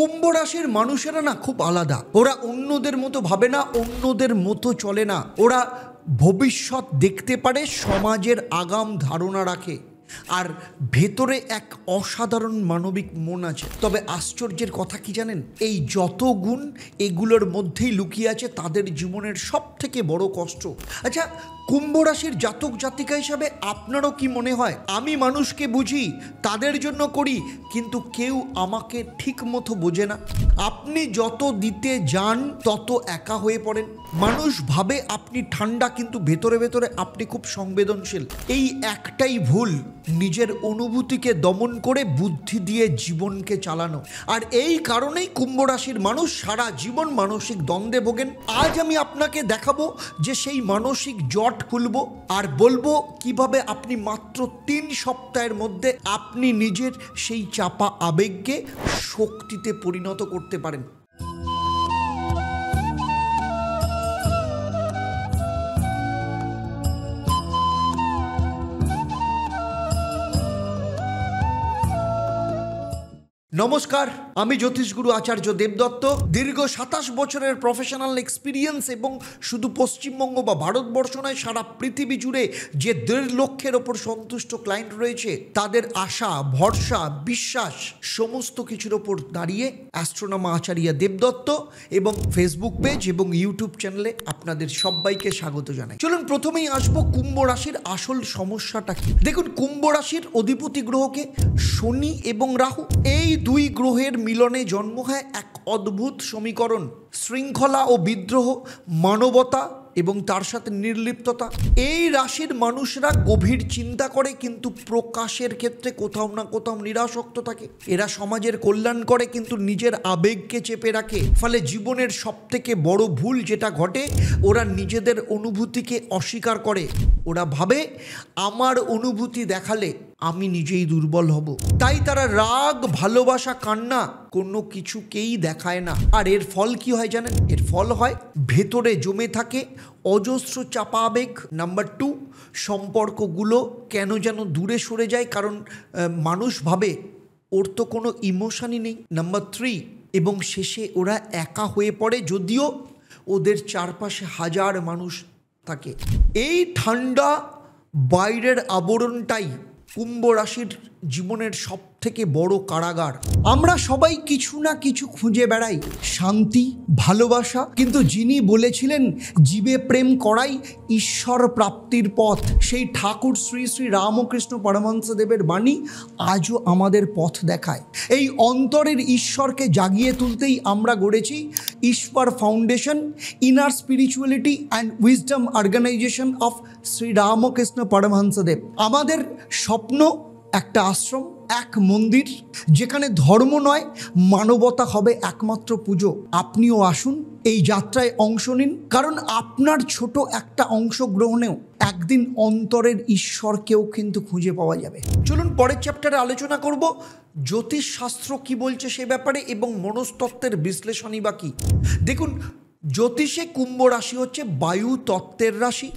কুম্ভ রাশির মানুষেরা না খুব আলাদা। ওরা অন্যদের মতো ভাবে না, অন্যদের মতো চলে না। ওরা ভবিষ্যৎ দেখতে পারে, সমাজের আগাম ধারণা রাখে, আর ভেতরে এক অসাধারণ মানবিক মন আছে। তবে আশ্চর্যের কথা কি জানেন, এই যত গুণ এগুলোর মধ্যেই লুকিয়ে আছে তাদের জীবনের সব থেকে বড় কষ্ট। আচ্ছা, কুম্ভ রাশির জাতক জাতিকা হিসাবে আপনারও কি মনে হয়, আমি মানুষকে বুঝি, তাদের জন্য করি, কিন্তু কেউ আমাকে ঠিক মতো বোঝে না? আপনি যত দিতে যান তত একা হয়ে পড়েন। মানুষ ভাবে আপনি ঠান্ডা, কিন্তু ভেতরে ভেতরে আপনি খুব সংবেদনশীল। এই একটাই ভুল, নিজের অনুভূতিকে দমন করে বুদ্ধি দিয়ে জীবনকে চালানো। আর এই কারণেই কুম্ভ রাশির মানুষ সারা জীবন মানসিক দ্বন্দ্বে ভোগেন। আজ আমি আপনাকে দেখাবো যে সেই মানসিক জট খুলবো আর বলবো কিভাবে আপনি মাত্র 3 সপ্তাহের মধ্যে আপনি নিজের সেই চাপা আবেগকে শক্তিতে পরিণত করতে পারেন। নমস্কার, আমি জ্যোতিষগুরু আচার্য দেবদত্ত। দীর্ঘ 27 বছরের প্রফেশনাল এক্সপিরিয়েন্স এবং শুধু পশ্চিমবঙ্গ বা ভারতবর্ষ নয়, সারা পৃথিবী জুড়ে যে 1.5 লক্ষের ওপর সন্তুষ্ট ক্লায়েন্ট রয়েছে, তাদের আশা, ভরসা, বিশ্বাস সমস্ত কিছুর ওপর দাঁড়িয়ে অ্যাস্ট্রোনমা আচার্য দেবদত্ত এবং ফেসবুক পেজ এবং ইউটিউব চ্যানেলে আপনাদের সবাইকে স্বাগত জানাই। চলুন প্রথমেই আসবো কুম্ভ রাশির আসল সমস্যাটা কি। দেখুন, কুম্ভ রাশির অধিপতি গ্রহকে শনি এবং রাহু, এই 2 গ্রহের মিলনে জন্ম হয় এক অদ্ভুত সমীকরণ: শৃঙ্খলা ও বিদ্রোহ, মানবতা এবং তার সাথে নির্লিপ্ততা। এই রাশির মানুষরা গভীর চিন্তা করে, কিন্তু প্রকাশের ক্ষেত্রে কোথাও না কোথাও নিরাসক্ত থাকে। এরা সমাজের কল্যাণ করে, কিন্তু নিজের আবেগকে চেপে রাখে। ফলে জীবনের সব থেকে বড় ভুল যেটা ঘটে, ওরা নিজেদের অনুভূতিকে অস্বীকার করে। ওরা ভাবে আমার অনুভূতি দেখালে আমি নিজেই দুর্বল হব। তাই তারা রাগ, ভালোবাসা, কান্না কোনো কিছুকেই দেখায় না। আর এর ফল কি হয় জানেন? এর ফল হয় ভেতরে জমে থাকে অজস্র চাপা আবেগ। নাম্বার 2, সম্পর্কগুলো কেন যেন দূরে সরে যায়, কারণ মানুষ ভাবে ওর তো কোনো ইমোশনই নেই। নাম্বার 3, এবং শেষে ওরা একা হয়ে পড়ে, যদিও ওদের চারপাশে হাজার মানুষ থাকে। এই ঠান্ডা বাইরের আবরণটাই কুম্ভ রাশির জীবনের সব থেকে বড় কারাগার। আমরা সবাই কিছু না কিছু খুঁজে বেড়াই, শান্তি, ভালোবাসা, কিন্তু যিনি বলেছিলেন জীবে প্রেম করাই ঈশ্বর প্রাপ্তির পথ, সেই ঠাকুর শ্রী শ্রী রামকৃষ্ণ পরমহংসদেবের বাণী আজও আমাদের পথ দেখায়। এই অন্তরের ঈশ্বরকে জাগিয়ে তুলতেই আমরা গড়েছি Ishwar foundation, inner spirituality and wisdom organisation of Shri Ramakrishna Paramahamsadev. আমাদের স্বপ্ন একটা আশ্রম, এক মন্দির, যেখানে ধর্ম নয় মানবতা হবে একমাত্র পুজো। আপনিও আসুন, এই যাত্রায় অংশ নিন, কারণ আপনার ছোট একটা অংশগ্রহণেও একদিন অন্তরের ঈশ্বরকেও কিন্তু খুঁজে পাওয়া যাবে। চলুন পরের চ্যাপ্টারে আলোচনা করব জ্যোতিষশাস্ত্র কি বলছে সে ব্যাপারে এবং মনস্তত্ত্বের বিশ্লেষণই বা কি। দেখুন, জ্যোতিষে কুম্ভ রাশি হচ্ছে বায়ু তত্ত্বের রাশি,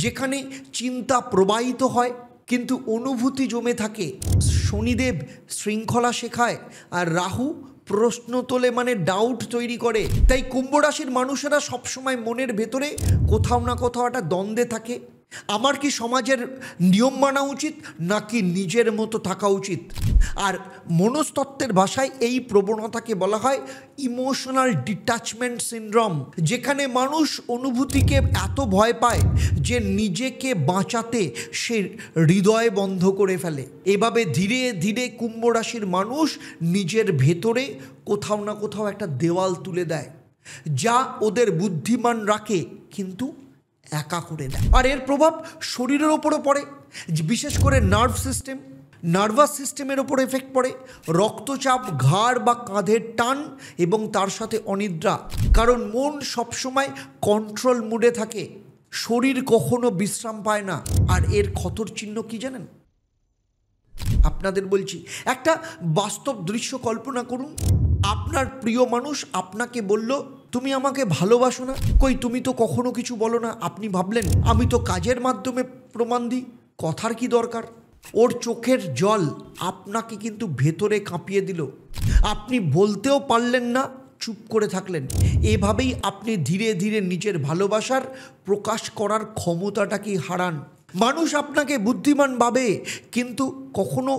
যেখানে চিন্তা প্রবাহিত হয় কিন্তু অনুভূতি জমে থাকে। শনিদেব শৃঙ্খলা শেখায়, আর রাহু প্রশ্ন তোলে, মানে ডাউট তৈরি করে। তাই কুম্ভ রাশির মানুষেরা সবসময় মনের ভেতরে কোথাও না কোথাও একটা দ্বন্দ্বে থাকে। আমার কি সমাজের নিয়ম মানা উচিত, নাকি নিজের মতো থাকা উচিত? আর মনস্তত্ত্বের ভাষায় এই প্রবণতাকে বলা হয় ইমোশনাল ডিট্যাচমেন্ট সিনড্রোম, যেখানে মানুষ অনুভূতিকে এত ভয় পায় যে নিজেকে বাঁচাতে সে হৃদয় বন্ধ করে ফেলে। এভাবে ধীরে ধীরে কুম্ভ রাশির মানুষ নিজের ভেতরে কোথাও না কোথাও একটা দেওয়াল তুলে দেয়, যা ওদের বুদ্ধিমান রাখে কিন্তু একা করে দেয়। আর এর প্রভাব শরীরের ওপরও পড়ে, বিশেষ করে নার্ভাস সিস্টেমের ওপর এফেক্ট পড়ে। রক্তচাপ, ঘাড় বা কাঁধের টান এবং তার সাথে অনিদ্রা, কারণ মন সবসময় কন্ট্রোল মুডে থাকে, শরীর কখনো বিশ্রাম পায় না। আর এর ক্ষতর চিহ্ন কি জানেন? আপনাদের বলছি, একটা বাস্তব দৃশ্য কল্পনা করুন। আপনার প্রিয় মানুষ আপনাকে বলল, তুমি আমাকে ভালোবাসো না। কই, তুমি তো কখনো কিছু বলো না। আপনি ভাবলেন, আমি তো কাজের মাধ্যমে প্রমাণ দিই, কথার কি দরকার? ওর চোখের জল আপনাকে কিন্তু ভেতরে কাঁপিয়ে দিল। আপনি বলতেও পারলেন না, চুপ করে থাকলেন। এভাবেই আপনি ধীরে ধীরে নিজের ভালোবাসার প্রকাশ করার ক্ষমতাটাকেই হারান। মানুষ আপনাকে বুদ্ধিমান ভাবে, কিন্তু কখনো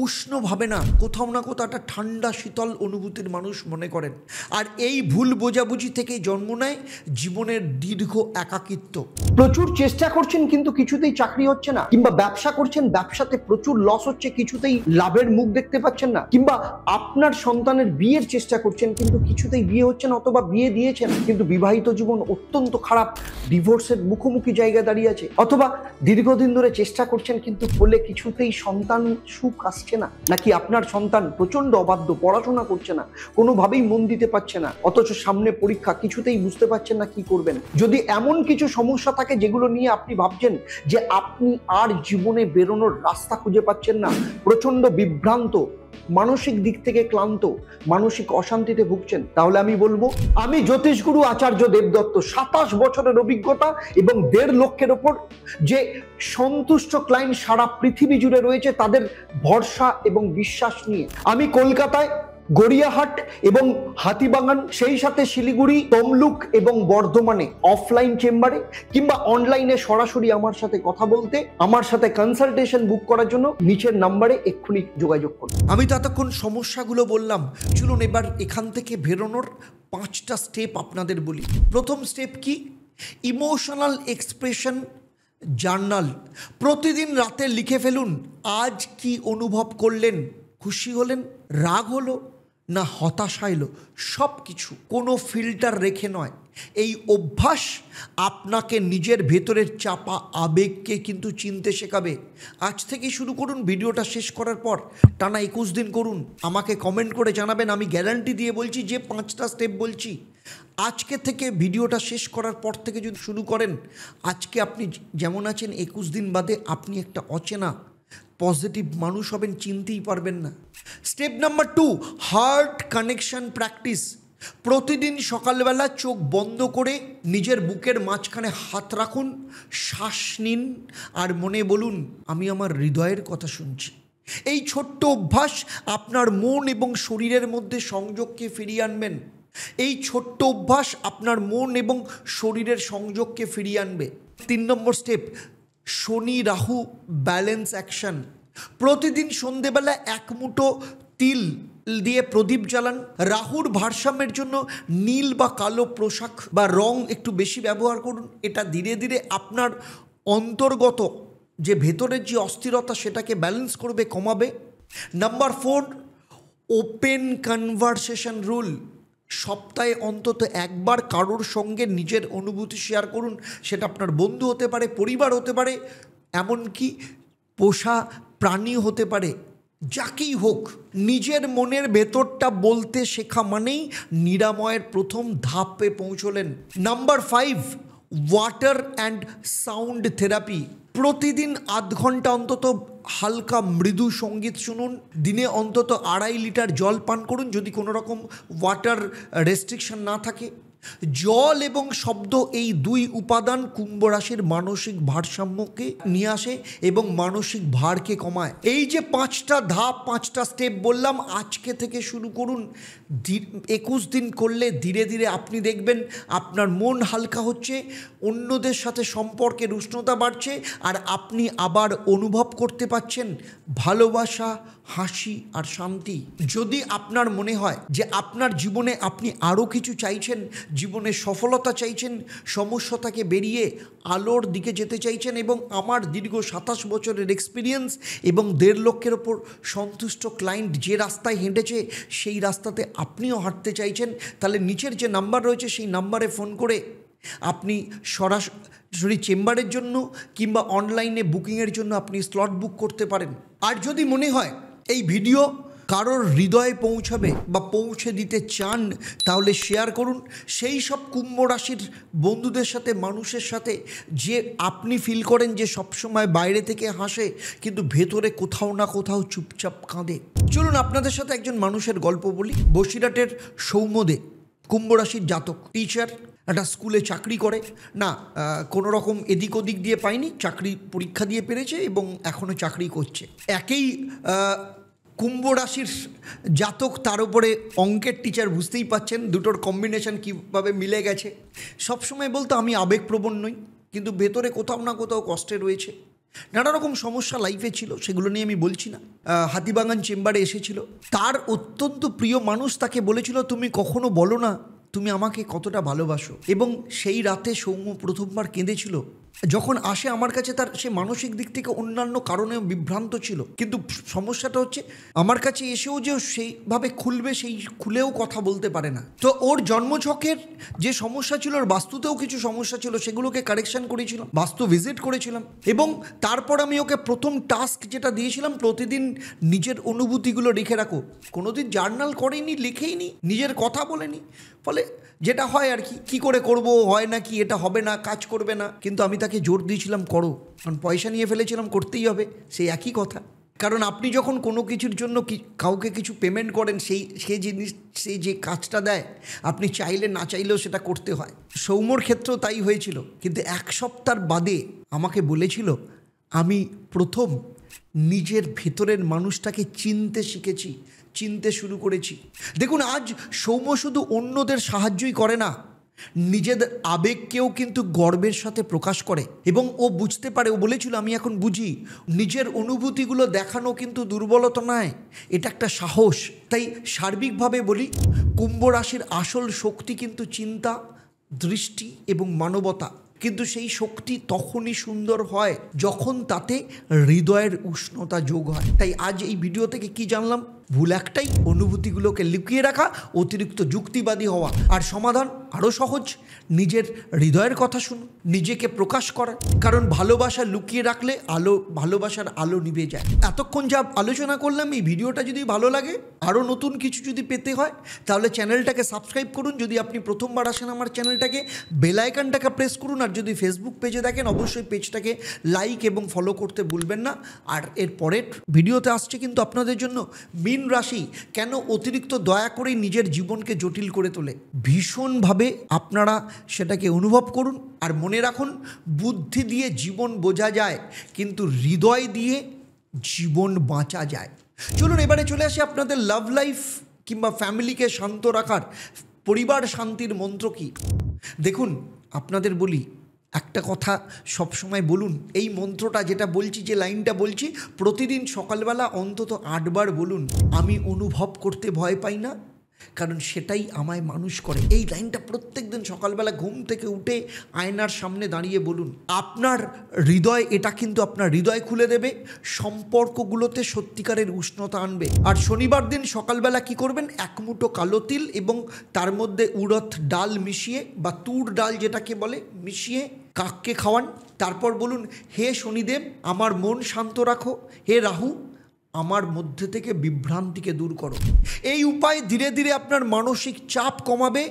উষ্ণ ভাবে না, কোথাও না কোথাও একটা ঠান্ডা শীতল অনুভূতির মানুষ মনে করেন। আর এই ভুল বোঝাবুঝি থেকেই জন্ম নেয় জীবনের দীর্ঘ একাকিত্ব। প্রচুর চেষ্টা করছেন কিন্তু কিছুতেই চাকরি হচ্ছে না, কিংবা ব্যবসা করছেন, ব্যবসাতে প্রচুর লস হচ্ছে, কিছুতেই লাভের মুখ দেখতে পাচ্ছেন না, কিংবা আপনার সন্তানের বিয়ের চেষ্টা করছেন কিন্তু কিছুতেই বিয়ে হচ্ছে না, অথবা বিয়ে দিয়েছেন কিন্তু বিবাহিত জীবন অত্যন্ত খারাপ, ডিভোর্সের মুখোমুখি জায়গায় দাঁড়িয়ে আছে, অথবা দীর্ঘদিন ধরে চেষ্টা করছেন কিন্তু কোলে কিছুতেই সন্তান সুখ আসছে না, নাকি আপনার সন্তান প্রচন্ড অবাধ্য, পড়াশোনা করছে না, কোনোভাবেই মন দিতে পারছে না, অথচ সামনে পরীক্ষা, কিছুতেই বুঝতে পারছেন না কি করবেন। যদি এমন কিছু সমস্যা থাকে যেগুলো নিয়ে আপনি ভাবছেন যে আপনি আর জীবনে বেরোনোর রাস্তা খুঁজে পাচ্ছেন না, প্রচন্ড বিভ্রান্ত, মানসিক দিক থেকে ক্লান্ত, মানসিক অশান্তিতে ভুগছেন, তাহলে আমি বলবো, আমি জ্যোতিষগুরু আচার্য দেবদত্ত, 27 বছরের অভিজ্ঞতা এবং 1.5 লক্ষের ওপর যে সন্তুষ্ট ক্লায়েন্ট সারা পৃথিবী জুড়ে রয়েছে, তাদের ভরসা এবং বিশ্বাস নিয়ে আমি কলকাতায় গড়িয়াহাট এবং হাতিবাগান, সেই সাথে শিলিগুড়ি, তমলুক এবং বর্ধমানে অফলাইন চেম্বারে কিংবা অনলাইনে সরাসরি আমার সাথে কথা বলতে, আমার সাথে কনসালটেশন বুক করার জন্য নিচের নাম্বারে এক্ষুনি যোগাযোগ করুন। আমি তো এতক্ষণ সমস্যাগুলো বললাম, চলুন এবার এখান থেকে বেরোনোর 5টা স্টেপ আপনাদের বলি। প্রথম স্টেপ কি? Emotional expression journal. প্রতিদিন রাতে লিখে ফেলুন, আজ কি অনুভব করলেন, খুশি হলেন, রাগ হলো না হতাশা এলো, সব কিছু, কোনো ফিল্টার রেখে নয়। এই অভ্যাস আপনাকে নিজের ভেতরের চাপা আবেগকে কিন্তু চিনতে শেখাবে। আজ থেকে শুরু করুন, ভিডিওটা শেষ করার পর টানা 21 দিন করুন, আমাকে কমেন্ট করে জানাবেন। আমি গ্যারান্টি দিয়ে বলছি যে 5টা স্টেপ বলছি, আজকে থেকে ভিডিওটা শেষ করার পর থেকে যদি শুরু করেন, আজকে আপনি যেমন আছেন 21 দিন বাদে আপনি একটা অচেনা পজিটিভ মানুষ হবেন, চিনতেই পারবেন না। Step number 2, heart connection practice. প্রতিদিন সকালবেলা চোখ বন্ধ করে নিজের বুকের মাঝখানে হাত রাখুন, শ্বাস নিন আর মনে বলুন, আমি আমার হৃদয়ের কথা শুনছি। এই ছোট্ট অভ্যাস আপনার মন এবং শরীরের মধ্যে সংযোগকে ফিরিয়ে আনবেন। এই ছোট্ট অভ্যাস আপনার মন এবং শরীরের সংযোগকে ফিরিয়ে আনবে। 3 নম্বর স্টেপ, শনি রাহু ব্যালেন্স অ্যাকশন। প্রতিদিন সন্ধেবেলা 1 মুঠো তিল দিয়ে প্রদীপ জ্বালান। রাহুর ভারসাম্যের জন্য নীল বা কালো পোশাক বা রং একটু বেশি ব্যবহার করুন। এটা ধীরে ধীরে আপনার অন্তর্গত যে ভেতরের যে অস্থিরতা সেটাকে ব্যালেন্স করবে, কমাবে। Number 4, open conversation rule. সপ্তাহে অন্তত একবার কারোর সঙ্গে নিজের অনুভূতি শেয়ার করুন। সেটা আপনার বন্ধু হতে পারে, পরিবার হতে পারে, এমনকি পোষা প্রাণী হতে পারে, যাকেই হোক। নিজের মনের ভেতরটা বলতে শেখা মানেই নিরাময়ের প্রথম ধাপে পৌঁছলেন। Number 5, water and sound therapy. প্রতিদিন 0.5 ঘন্টা অন্তত হালকা মৃদু সঙ্গীত শুনুন। দিনে অন্তত 2.5 লিটার জল পান করুন, যদি কোনো রকম ওয়াটার রেস্ট্রিকশন না থাকে। জল এবং শব্দ, এই 2 উপাদান কুম্ভ রাশির মানসিক ভারসাম্যকে নিয়ে আসে এবং মানসিক ভারকে কমায়। এই যে 5টা ধাপ, 5টা স্টেপ বললাম, আজকে থেকে শুরু করুন। 21 দিন করলে ধীরে ধীরে আপনি দেখবেন আপনার মন হালকা হচ্ছে, অন্যদের সাথে সম্পর্কের উষ্ণতা বাড়ছে, আর আপনি আবার অনুভব করতে পাচ্ছেন ভালোবাসা, হাসি আর শান্তি। যদি আপনার মনে হয় যে আপনার জীবনে আপনি আরও কিছু চাইছেন, জীবনে সফলতা চাইছেন, সমস্যা থেকে বেরিয়ে আলোর দিকে যেতে চাইছেন, এবং আমার দীর্ঘ 27 বছরের এক্সপিরিয়েন্স এবং 1.5 লক্ষের ওপর সন্তুষ্ট ক্লায়েন্ট যে রাস্তায় হেঁটেছে সেই রাস্তাতে আপনিও হাঁটতে চাইছেন, তাহলে নিচের যে নাম্বার রয়েছে সেই নাম্বারে ফোন করে আপনি সরাসরি চেম্বারের জন্য কিংবা অনলাইনে বুকিংয়ের জন্য আপনি স্লট বুক করতে পারেন। আর যদি মনে হয় এই ভিডিও কারোর হৃদয়ে পৌঁছাবে বা পৌঁছে দিতে চান, তাহলে শেয়ার করুন সেই সব কুম্ভ রাশির বন্ধুদের সাথে, মানুষের সাথে যে আপনি ফিল করেন যে সবসময় বাইরে থেকে হাসে কিন্তু ভেতরে কোথাও না কোথাও চুপচাপ কাঁদে। চলুন আপনাদের সাথে একজন মানুষের গল্প বলি। বসিরহাটের সৌম্যদে, কুম্ভ রাশির জাতক, টিচার, একটা স্কুলে চাকরি করে, না কোনো রকম এদিক ওদিক দিয়ে পায়নি, চাকরি পরীক্ষা দিয়ে পেরেছে এবং এখনও চাকরি করছে। একই কুম্ভ রাশির জাতক, তার উপরে অঙ্কের টিচার, বুঝতেই পাচ্ছেন দুটোর কম্বিনেশন কীভাবে মিলে গেছে। সবসময় বলতো আমি আবেগপ্রবণ নই, কিন্তু ভেতরে কোথাও না কোথাও কষ্টে রয়েছে। নানা রকম সমস্যা লাইফে ছিল, সেগুলো নিয়ে আমি বলছি না। হাতিবাগান চেম্বারে এসেছিল, তার অত্যন্ত প্রিয় মানুষ তাকে বলেছিল তুমি কখনো বলো না তুমি আমাকে কতটা ভালোবাসো। এবং সেই রাতে সৌম্য প্রথমবার কেঁদেছিল। যখন আসে আমার কাছে, তার সে মানসিক দিক থেকে অন্যান্য কারণে বিভ্রান্ত ছিল, কিন্তু সমস্যাটা হচ্ছে আমার কাছে এসেও যে সেইভাবে খুলবে, সেই খুলেও কথা বলতে পারে না। তো ওর জন্মছকের যে সমস্যা ছিল, ওর বাস্তুতেও কিছু সমস্যা ছিল, সেগুলোকে কারেকশন করেছিলাম, বাস্তু ভিজিট করেছিলাম। এবং তারপর আমি ওকে প্রথম টাস্ক যেটা দিয়েছিলাম, প্রতিদিন নিজের অনুভূতিগুলো লিখে রাখো। কোনোদিন জার্নাল করেনি, লিখেইনি, নিজের কথা বলেনি। ফলে যেটা হয় আর কি করে করব, হয় না কি, এটা হবে না, কাজ করবে না। কিন্তু আমি তাকে জোর দিয়েছিলাম করো, কারণ পয়সা নিয়ে ফেলেছিলাম, করতেই হবে। সেই একই কথা। কারণ আপনি যখন কোনো কিছুর জন্য কাউকে কিছু পেমেন্ট করেন, সেই যে কাজটা দেয়, আপনি চাইলে না চাইলেও সেটা করতে হয়। সৌম্যর ক্ষেত্রেও তাই হয়েছিল। কিন্তু 1 সপ্তাহ বাদে আমাকে বলেছিল আমি প্রথম নিজের ভেতরের মানুষটাকে চিনতে শিখেছি, চিনতে শুরু করেছি। দেখুন, আজ সৌম্য শুধু অন্যদের সাহায্যই করে না, নিজেদের আবেগকেও কিন্তু গর্বের সাথে প্রকাশ করে। এবং ও বুঝতে পারে, ও বলেছিল আমি এখন বুঝি, নিজের অনুভূতিগুলো দেখানো কিন্তু দুর্বলতা নয়, এটা একটা সাহস। তাই সার্বিকভাবে বলি, কুম্ভ রাশির আসল শক্তি কিন্তু চিন্তা, দৃষ্টি এবং মানবতা। কিন্তু সেই শক্তি তখনই সুন্দর হয় যখন তাতে হৃদয়ের উষ্ণতা যোগ হয়। তাই আজ এই ভিডিও থেকে কি জানলাম? ভুল একটাই, অনুভূতিগুলোকে লুকিয়ে রাখা, অতিরিক্ত যুক্তিবাদী হওয়া। আর সমাধান আরও সহজ, নিজের হৃদয়ের কথা শুনুন, নিজেকে প্রকাশ করা। কারণ ভালোবাসা লুকিয়ে রাখলে ভালোবাসার আলো নিভে যায়। এতক্ষণ যা আলোচনা করলাম, এই ভিডিওটা যদি ভালো লাগে, আরও নতুন কিছু যদি পেতে হয়, তাহলে চ্যানেলটাকে সাবস্ক্রাইব করুন। যদি আপনি প্রথমবার আসেন আমার চ্যানেলটাকে, বেল আইকনটাকে প্রেস করুন। আর যদি ফেসবুক পেজে দেখেন, অবশ্যই পেজটাকে লাইক এবং ফলো করতে ভুলবেন না। আর এর পরের ভিডিওতে আসছে কিন্তু আপনাদের জন্য মীন রাশি কেন অতিরিক্ত দয়া করেই নিজের জীবনকে জটিল করে তোলে। ভীষণভাবে আপনারা সেটাকে অনুভব করুন। আর মনে রাখুন, বুদ্ধি দিয়ে জীবন বোঝা যায়, কিন্তু হৃদয় দিয়ে জীবন বাঁচা যায়। চলুন এবারে চলে আসি আপনাদের লাভ লাইফ কিংবা ফ্যামিলিকে শান্ত রাখার পরিবার শান্তির মন্ত্র কী। দেখুন, আপনাদের বলি একটা কথা সবসময় বলুন, এই মন্ত্রটা যেটা বলছি, যে লাইনটা বলছি, প্রতিদিন সকালবেলা অন্তত 8 বার বলুন। আমি অনুভব করতে ভয় পাই না, কারণ সেটাই আমায় মানুষ করে। এই লাইনটা প্রত্যেক দিন সকালবেলা ঘুম থেকে উঠে আয়নার সামনে দাঁড়িয়ে বলুন। আপনার হৃদয় এটা কিন্তু আপনার হৃদয় খুলে দেবে, সম্পর্কগুলোতে সত্যিকারের উষ্ণতা আনবে। আর শনিবার দিন সকালবেলা কি করবেন? 1 মুঠো কালো তিল এবং তার মধ্যে উড়দ ডাল মিশিয়ে, বা তুর ডাল যেটাকে বলে, মিশিয়ে কাককে খাওয়ান। তারপর বলুন, হে শনিদেব আমার মন শান্ত রাখো, হে রাহু আমার মধ্যে থেকে বিভ্রান্তিকে দূর করো। এই উপায় ধীরে ধীরে আপনার মানসিক চাপ কমাবে,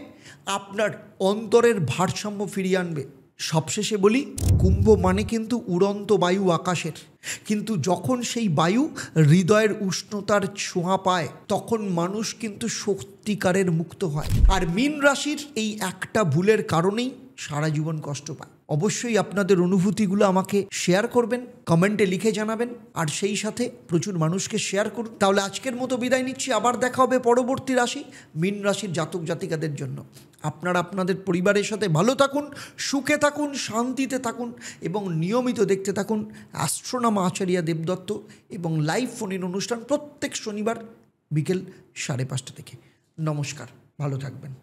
আপনার অন্তরের ভারসাম্য ফিরিয়ে আনবে। সবশেষে বলি, কুম্ভ মানে কিন্তু উড়ন্ত বায়ু আকাশের, কিন্তু যখন সেই বায়ু হৃদয়ের উষ্ণতার ছোঁয়া পায়, তখন মানুষ কিন্তু সত্যিকারের মুক্ত হয়। আর মীন রাশির এই একটা ভুলের কারণেই সারা জীবন কষ্ট পায়। অবশ্যই আপনাদের অনুভূতিগুলো আমাকে শেয়ার করবেন, কমেন্টে লিখে জানাবেন, আর সেই সাথে প্রচুর মানুষকে শেয়ার করুন। তাহলে আজকের মতো বিদায় নিচ্ছি। আবার দেখা হবে পরবর্তী রাশি, মীন রাশির জাতক জাতিকাদের জন্য। আপনারা আপনাদের পরিবারের সাথে ভালো থাকুন, সুখে থাকুন, শান্তিতে থাকুন এবং নিয়মিত দেখতে থাকুন অ্যাস্ট্রোনমার আচার্য দেবদত্ত এবং লাইভ ফোন ইন অনুষ্ঠান প্রত্যেক শনিবার বিকেল 5:30 থেকে। নমস্কার, ভালো থাকবেন।